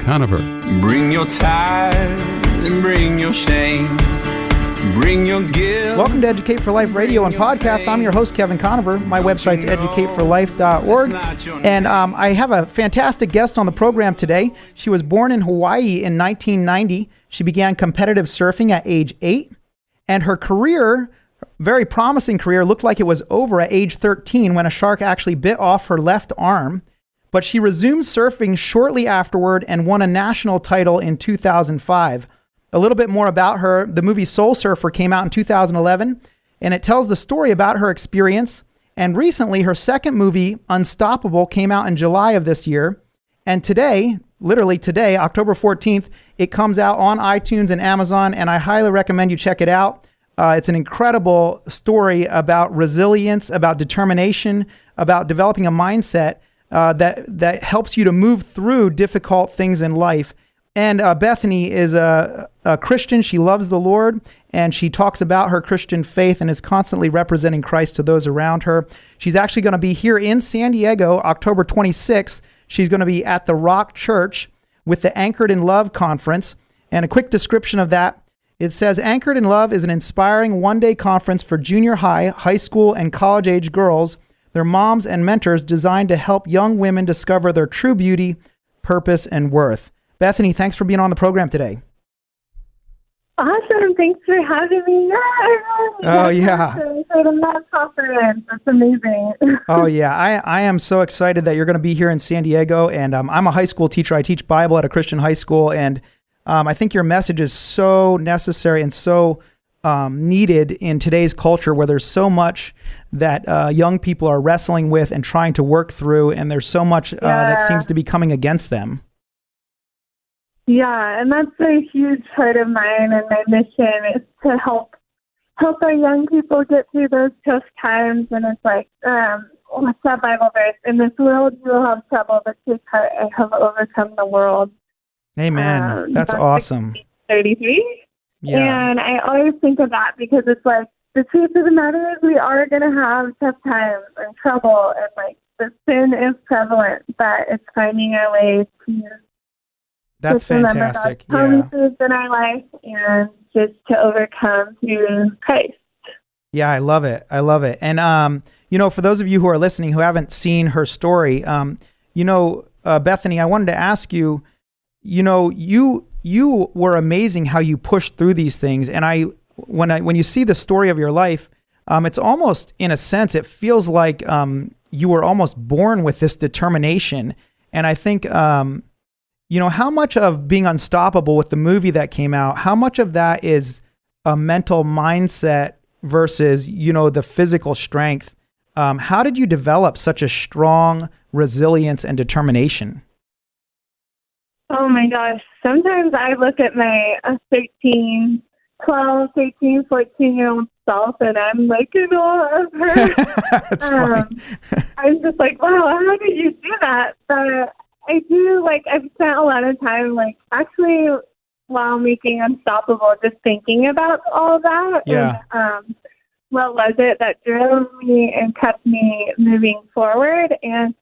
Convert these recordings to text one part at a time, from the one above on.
Conover. Bring your tithe and bring your shame. Bring your guilt. Welcome to Educate for Life Radio and Podcast. I'm your host, Kevin Conover. My website's educateforlife.org. And I have a fantastic guest on the program today. She was born in Hawaii in 1990. She began competitive surfing at age 8. And her career, very promising career, looked like it was over at age 13 when a shark actually bit off her left arm. But she resumed surfing shortly afterward and won a national title in 2005. A little bit more about her. The movie Soul Surfer came out in 2011, and it tells the story about her experience. And recently, her second movie, Unstoppable, came out in July of this year. And today, literally today, October 14th, it comes out on iTunes and Amazon, and I highly recommend you check it out. It's an incredible story about resilience, about determination, about developing a mindset that helps you to move through difficult things in life. And Bethany is a Christian. She loves the Lord, and she talks about her Christian faith and is constantly representing Christ to those around her. She's actually going to be here in San Diego, October 26th. She's going to be at the Rock Church with the Anchored in Love conference. And a quick description of that. It says, Anchored in Love is an inspiring one-day conference for junior high school, and college-age girls, their moms and mentors, designed to help young women discover their true beauty, purpose, and worth. Bethany, thanks for being on the program today. Awesome. Thanks for having me. Oh, yeah. For the conference. That's amazing. Oh, yeah. I am so excited that you're going to be here in San Diego. And I'm a high school teacher. I teach Bible at a Christian high school. And I think your message is so necessary and so needed in today's culture, where there's so much that young people are wrestling with and trying to work through. And there's so much that seems to be coming against them. Yeah, and that's a huge part of mine and my mission is to help our young people get through those tough times. And it's like, what's that Bible verse? In this world you will have trouble, but take heart, I have overcome the world. Amen. That's awesome. 33. Yeah. And I always think of that because it's like, the truth of the matter is we are going to have tough times and trouble, and like the sin is prevalent, but it's finding our way to That's fantastic. Yeah. Promises in our life and just to overcome through Christ. Yeah, I love it. I love it. And, for those of you who are listening who haven't seen her story, Bethany, I wanted to ask you, you were amazing how you pushed through these things. And when you see the story of your life, it's almost, in a sense, it feels like you were almost born with this determination. And I think, how much of being unstoppable with the movie that came out, how much of that is a mental mindset versus, the physical strength? How did you develop such a strong resilience and determination? Oh my gosh. Sometimes I look at my 12, 13, 14-year-old self and I'm like in awe of her. That's funny. I'm just like, wow, how did you do that? But I do, I've spent a lot of time, actually, while making Unstoppable, just thinking about all that. Yeah. And what was it that drove me and kept me moving forward? And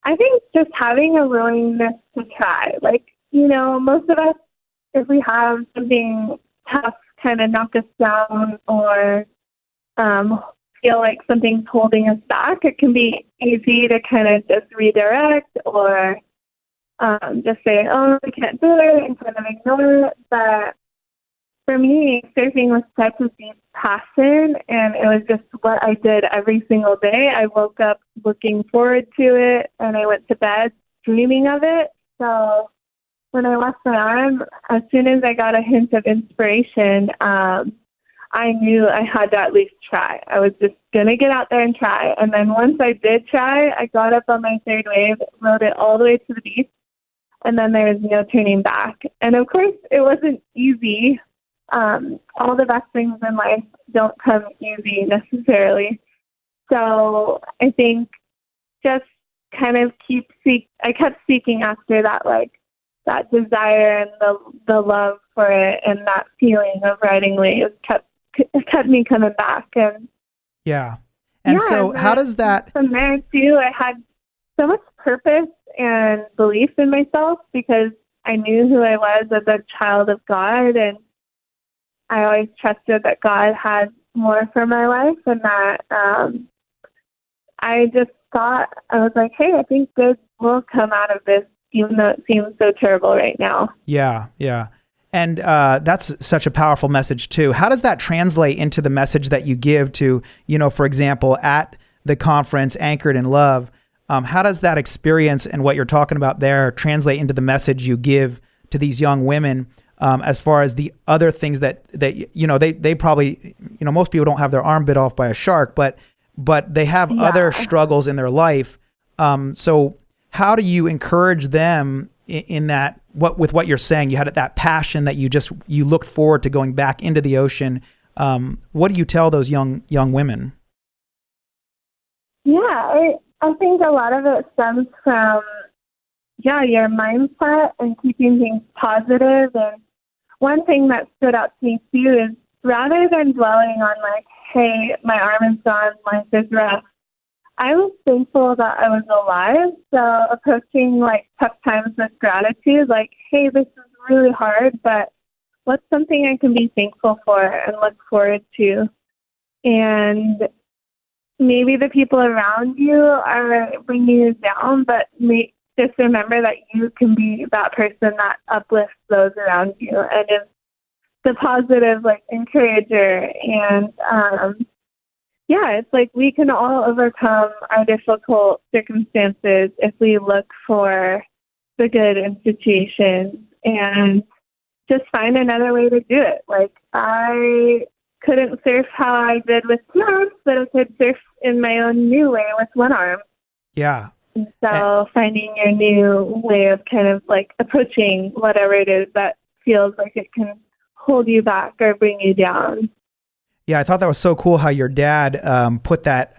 I think just having a willingness to try. Most of us, if we have something tough kind of knock us down or feel like something's holding us back, it can be easy to kind of just redirect or just say, oh, I can't do it, and kind of ignore it. But for me, surfing was such a deep passion, and it was just what I did every single day. I woke up looking forward to it, and I went to bed dreaming of it. So when I lost my arm, as soon as I got a hint of inspiration, I knew I had to at least try. I was just going to get out there and try. And then once I did try, I got up on my third wave, rode it all the way to the beach, and then there was no turning back. And of course, it wasn't easy. All the best things in life don't come easy necessarily. So I think just kind of I kept seeking after that, that desire and the love for it, and that feeling of riding waves kept me coming back. And yeah. And so how does that... From there, too, I had so much purpose and belief in myself because I knew who I was as a child of God, and I always trusted that God had more for my life, and that I just thought, I was like, hey, I think good will come out of this, even though it seems so terrible right now. Yeah, yeah. And that's such a powerful message too. How does that translate into the message that you give to, for example, at the conference, Anchored in Love? How does that experience and what you're talking about there translate into the message you give to these young women, as far as the other things that they probably, most people don't have their arm bit off by a shark, but they have other struggles in their life. So how do you encourage them in that, with what you're saying? You had that passion that you looked forward to going back into the ocean. What do you tell those young women? Yeah, I think a lot of it stems from, your mindset and keeping things positive. And one thing that stood out to me too is, rather than dwelling on like, hey, my arm is gone, life is rough, I was thankful that I was alive. So approaching like tough times with gratitude, like, hey, this is really hard, but what's something I can be thankful for and look forward to? And maybe the people around you are bringing you down, but just remember that you can be that person that uplifts those around you and is the positive, like, encourager. And it's like we can all overcome our difficult circumstances if we look for the good in situations and just find another way to do it. Like, I couldn't surf how I did with two arms, but I could surf in my own new way with one arm. Yeah. And so finding your new way of kind of like approaching whatever it is that feels like it can hold you back or bring you down. Yeah, I thought that was so cool how your dad put that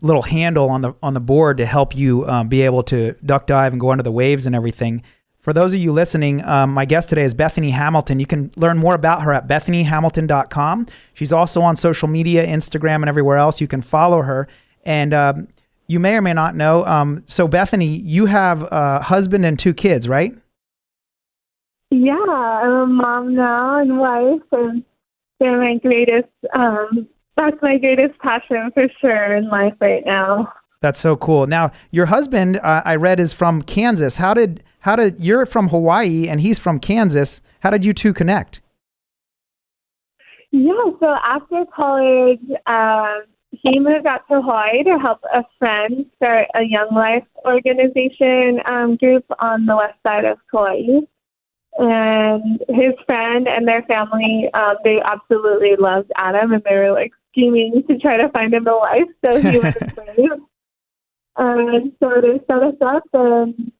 little handle on the board to help you be able to duck dive and go under the waves and everything. For those of you listening, my guest today is Bethany Hamilton. You can learn more about her at bethanyhamilton.com. She's also on social media, Instagram, and everywhere else. You can follow her. And you may or may not know, so Bethany, you have a husband and 2 kids, right? Yeah, I'm a mom now and wife, and they're my greatest, that's my greatest passion for sure in life right now. That's so cool. Now, your husband, I read, is from Kansas. How did you're from Hawaii and he's from Kansas? How did you two connect? Yeah, so after college, he moved out to Hawaii to help a friend start a Young Life organization group on the west side of Hawaii. And his friend and their family, they absolutely loved Adam, and they were like scheming to try to find him a wife, so he was brave. And so they set us up, and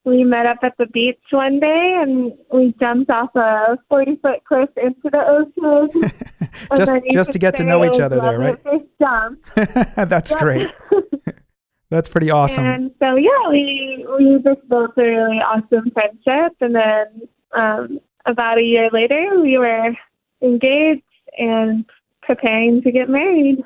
we met up at the beach one day, and we jumped off a 40-foot cliff into the ocean. just to get to know each other there, right? First jump. That's great. That's pretty awesome. And so, we just built a really awesome friendship. And then about a year later, we were engaged and preparing to get married.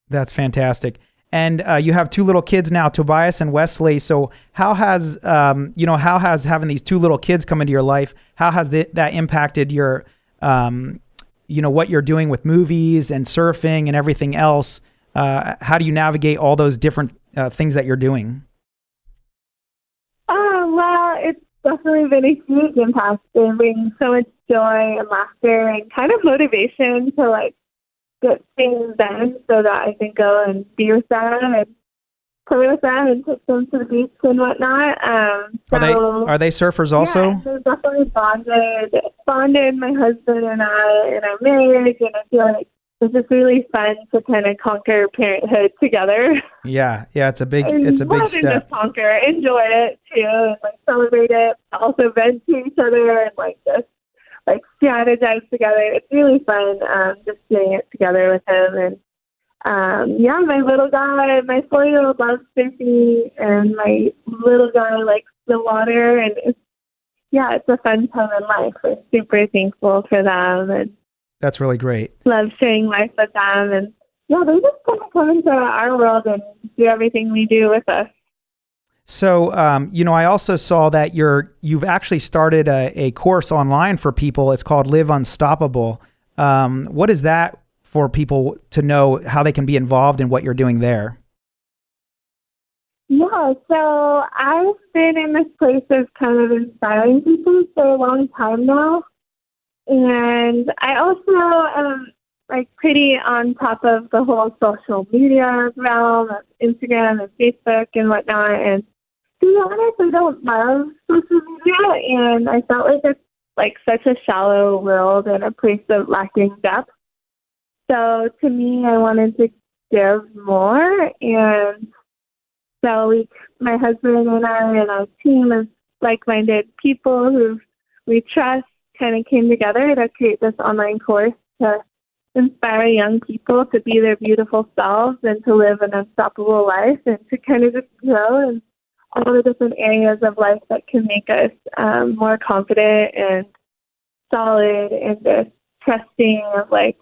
That's fantastic. And you have 2 little kids now, Tobias and Wesley. So how has having these 2 little kids come into your life, how has that impacted your, what you're doing with movies and surfing and everything else? How do you navigate all those different things that you're doing? Well, it's definitely been a huge impact. It brings so much joy and laughter and kind of motivation to like get things done so that I can go and be with them and play with them and take them to the beach and whatnot. Are they surfers also? Yeah, they're definitely bonded, my husband and I, in our marriage, and I feel like it's just really fun to kind of conquer parenthood together. Yeah, it's a big step. Just conquer, enjoy it too, and like celebrate it. Also vent to each other and like just like strategize together. It's really fun just doing it together with him. And my little guy, my 4-year-old loves surfing, and my little guy likes the water, and it's a fun time in life. We're super thankful for them, and that's really great. Love sharing life with them, and they just kind of come into our world and do everything we do with us. So, I also saw that you've actually started a course online for people. It's called Live Unstoppable. What is that for people to know how they can be involved in what you're doing there? Yeah, so I've been in this place of kind of inspiring people for a long time now. And I also am like pretty on top of the whole social media realm of Instagram and Facebook and whatnot. And to be honest, I don't love social media, and I felt like it's like such a shallow world and a place of lacking depth. So to me, I wanted to give more, and so my husband and I and our team of like-minded people who we trust kind of came together to create this online course to inspire young people to be their beautiful selves and to live an unstoppable life and to kind of just grow in all the different areas of life that can make us more confident and solid and just trusting of like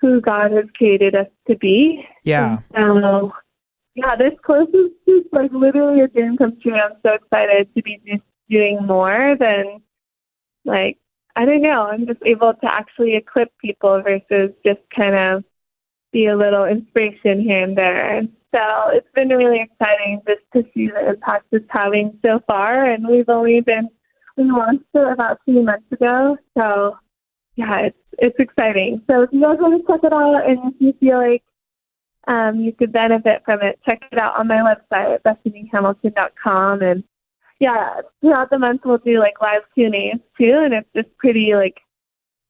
who God has created us to be. Yeah. And so, yeah, this course is just like literally a dream come true. I'm so excited to be just doing more than like, I don't know, I'm just able to actually equip people versus just kind of be a little inspiration here and there. And so it's been really exciting just to see the impact it's having so far. And we launched it about 3 months ago. So yeah, it's exciting. So if you guys want to check it out and if you feel like you could benefit from it, check it out on my website at BethanyHamilton.com. And yeah, throughout the month we'll do like live Q&As too, and it's just pretty like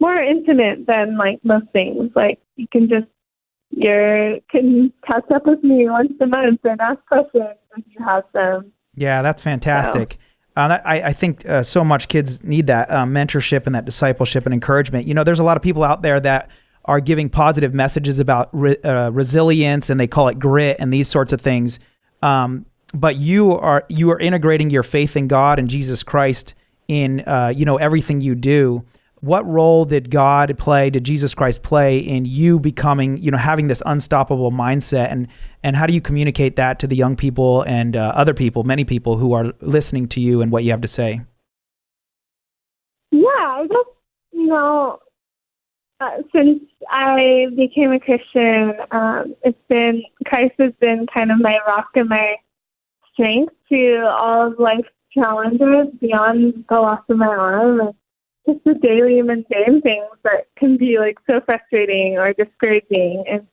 more intimate than like most things. Like you can catch up with me once a month and ask questions if you have them. Yeah, that's fantastic. So. I think so much kids need that mentorship and that discipleship and encouragement. There's a lot of people out there that are giving positive messages about resilience, and they call it grit and these sorts of things. But you are integrating your faith in God and Jesus Christ in everything you do. What role did Jesus Christ play in you becoming, having this unstoppable mindset, and how do you communicate that to the young people and other people, many people who are listening to you and what you have to say? Yeah, I guess, since I became a Christian, Christ has been kind of my rock and my strength to all of life's challenges beyond the loss of my arm and just the daily mundane things that can be like so frustrating or discouraging. And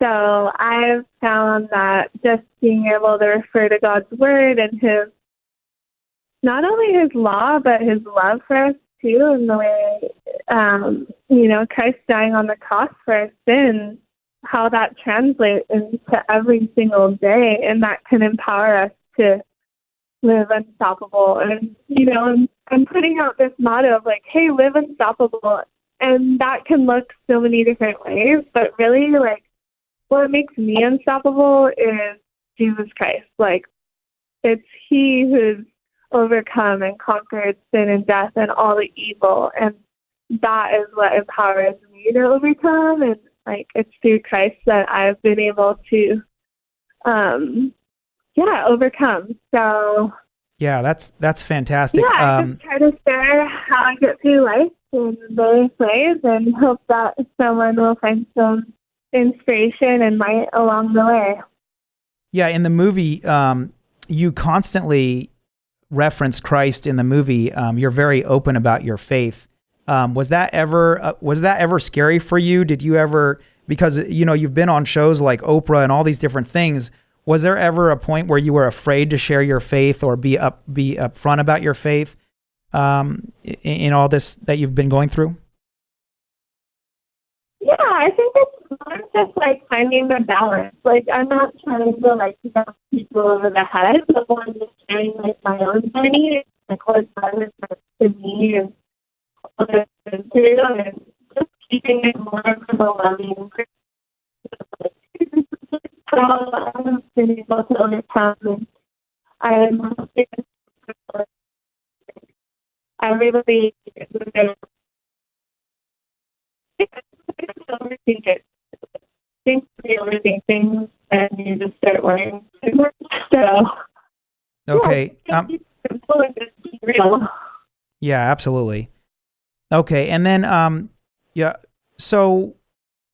so I've found that just being able to refer to God's word and not only his law, but his love for us too, and the way, Christ dying on the cross for our sins, how that translates into every single day, and that can empower us to live unstoppable. And, I'm putting out this motto of like, hey, live unstoppable. And that can look so many different ways, but really like what makes me unstoppable is Jesus Christ. Like it's he who's overcome and conquered sin and death and all the evil. And that is what empowers me to overcome. And like it's through Christ that I've been able to, overcome. So yeah, that's fantastic. Yeah, I just try to share how I get through life in various ways and hope that someone will find some inspiration and light along the way. Yeah, in the movie, you constantly reference Christ in the movie. You're very open about your faith. Was that ever scary for you? Did you ever, because you've been on shows like Oprah and all these different things, was there ever a point where you were afraid to share your faith or be upfront about your faith in all this that you've been going through? Yeah, I think it's more just like finding the balance. Like I'm not trying to like knock people over the head, but more just sharing like my own journey, like what God has meant to me and what I've been through, and just keeping it more from a loving perspective. So I've been able to overcome, and I really overthink it. Think you overthink things, and you just start worrying too much. So Okay. Yeah, it's simple and just be real. Yeah, absolutely. Okay, and then yeah, so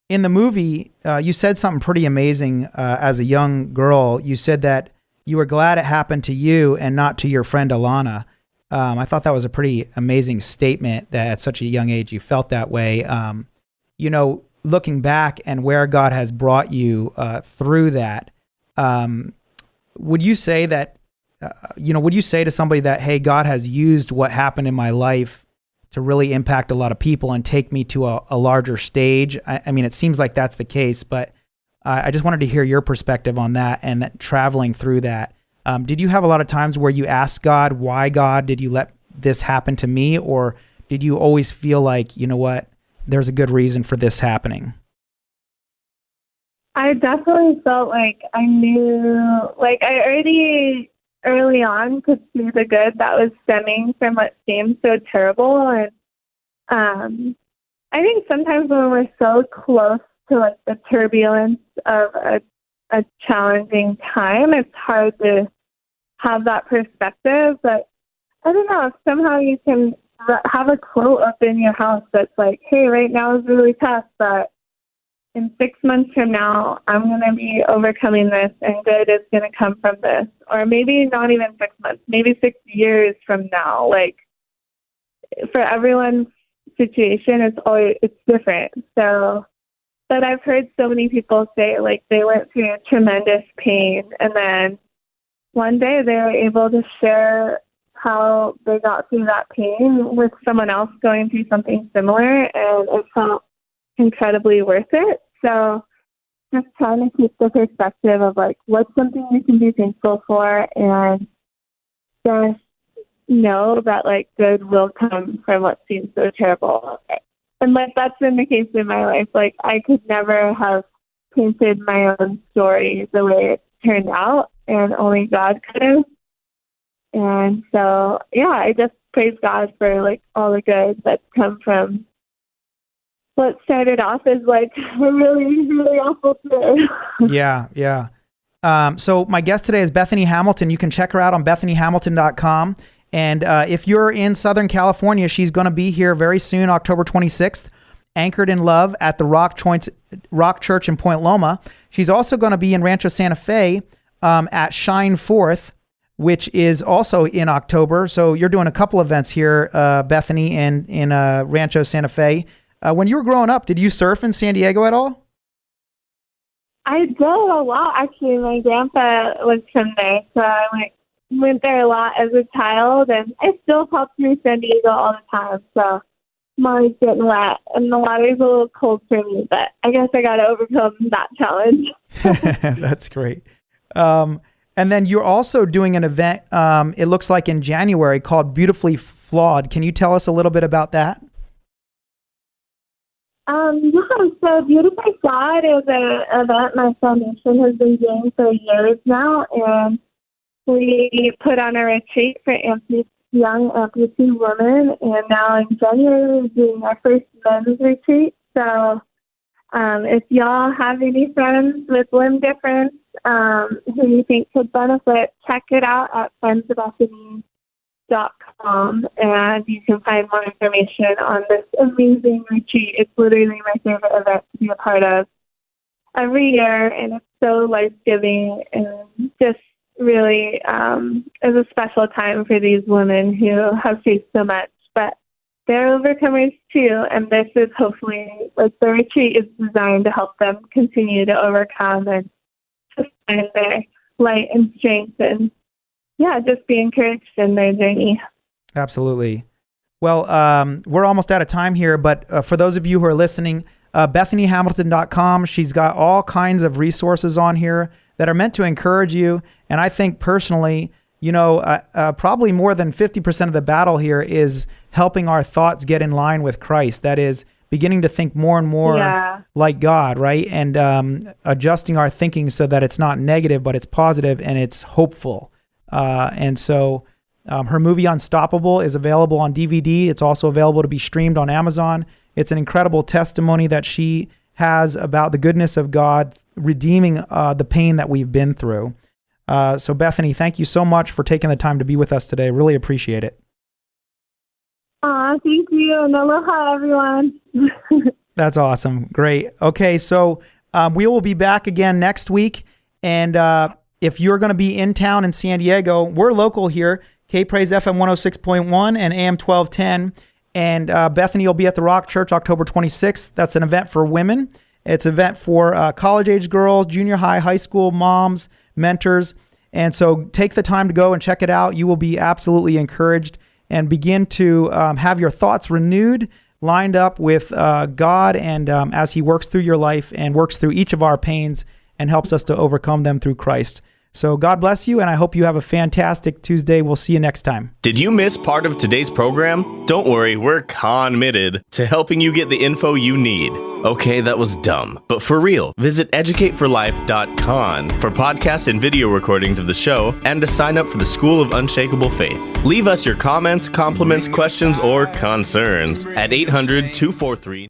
in the movie, you said something pretty amazing as a young girl. You said that you were glad it happened to you and not to your friend Alana. I thought that was a pretty amazing statement that at such a young age you felt that way. Looking back and where God has brought you through that, would you say that, would you say to somebody that, hey, God has used what happened in my life to really impact a lot of people and take me to a larger stage? I mean, it seems like that's the case, but I just wanted to hear your perspective on that and that traveling through that. Did you have a lot of times where you asked God, why God did you let this happen to me? Or did you always feel like, you know what, there's a good reason for this happening? I definitely felt like I knew, like I already early on could see the good that was stemming from what seemed so terrible. And I think sometimes when we're so close to like the turbulence of a challenging time, it's hard to have that perspective. But I don't know, if somehow you can have a quote up in your house that's like, hey, right now is really tough, but in 6 months from now, I'm going to be overcoming this and good is going to come from this. Or maybe not even 6 months, maybe 6 years from now. Like, for everyone's situation, it's different. So, but I've heard so many people say, like, they went through tremendous pain, and then one day they were able to share how they got through that pain with someone else going through something similar, and it felt incredibly worth it. So just trying to keep the perspective of, like, what's something you can be thankful for, and just know that, like, good will come from what seems so terrible. And, like, that's been the case in my life. Like, I could never have painted my own story the way it turned out, and only God could have. And so, yeah, I just praise God for, like, all the good that's come from what started off as, like, a really, really awful thing. Yeah. So my guest today is Bethany Hamilton. You can check her out on bethanyhamilton.com. And if you're in Southern California, she's going to be here very soon, October 26th, Anchored in Love at the Rock Church in Point Loma. She's also going to be in Rancho Santa Fe at Shine Forth, which is also in October. So you're doing a couple events here, Bethany, and in Rancho Santa Fe. When you were growing up, did you surf in San Diego at all? I did a lot, actually. My grandpa was from there, so I went there a lot as a child, and I still pop through San Diego all the time, so I'm always getting wet, and the water's a little cold for me, but I guess I got to overcome that challenge. That's great. And then you're also doing an event, it looks like in January, called Beautifully Flawed. Can you tell us a little bit about that? So Beautifully Flawed is an event my foundation has been doing for years now, and we put on a retreat for young amputee women, and now in January we're doing our first men's retreat. So if y'all have any friends with limb difference who you think could benefit, check it out at friendsofbethany.com, and you can find more information on this amazing retreat. It's literally my favorite event to be a part of every year, and it's so life-giving and just really is a special time for these women who have faced so much, but they're overcomers too, and this is hopefully, like, the retreat is designed to help them continue to overcome and just find their light and strength, and just be encouraged in their journey. Absolutely. Well, we're almost out of time here, but for those of you who are listening, BethanyHamilton.com, she's got all kinds of resources on here that are meant to encourage you. And I think personally, probably more than 50% of the battle here is helping our thoughts get in line with Christ. That is beginning to think more and more like God, right? And adjusting our thinking so that it's not negative, but it's positive and it's hopeful. And so her movie Unstoppable is available on DVD. It's also available to be streamed on Amazon. It's an incredible testimony that she has about the goodness of God redeeming the pain that we've been through. So Bethany, thank you so much for taking the time to be with us today. Really appreciate it. Thank you, and aloha, everyone. That's awesome. Great. Okay, so we will be back again next week. And if you're going to be in town in San Diego, we're local here, K-Praise FM 106.1 and AM 1210. And Bethany will be at the Rock Church October 26th. That's an event for women. It's an event for college-age girls, junior high, high school moms, mentors. And so take the time to go and check it out. You will be absolutely encouraged and begin to have your thoughts renewed, lined up with God, and as He works through your life and works through each of our pains and helps us to overcome them through Christ. So God bless you, and I hope you have a fantastic Tuesday. We'll see you next time. Did you miss part of today's program? Don't worry, we're committed to helping you get the info you need. Okay, that was dumb, but for real, visit educateforlife.com for podcast and video recordings of the show and to sign up for the School of Unshakable Faith. Leave us your comments, compliments, questions, or concerns at 800-243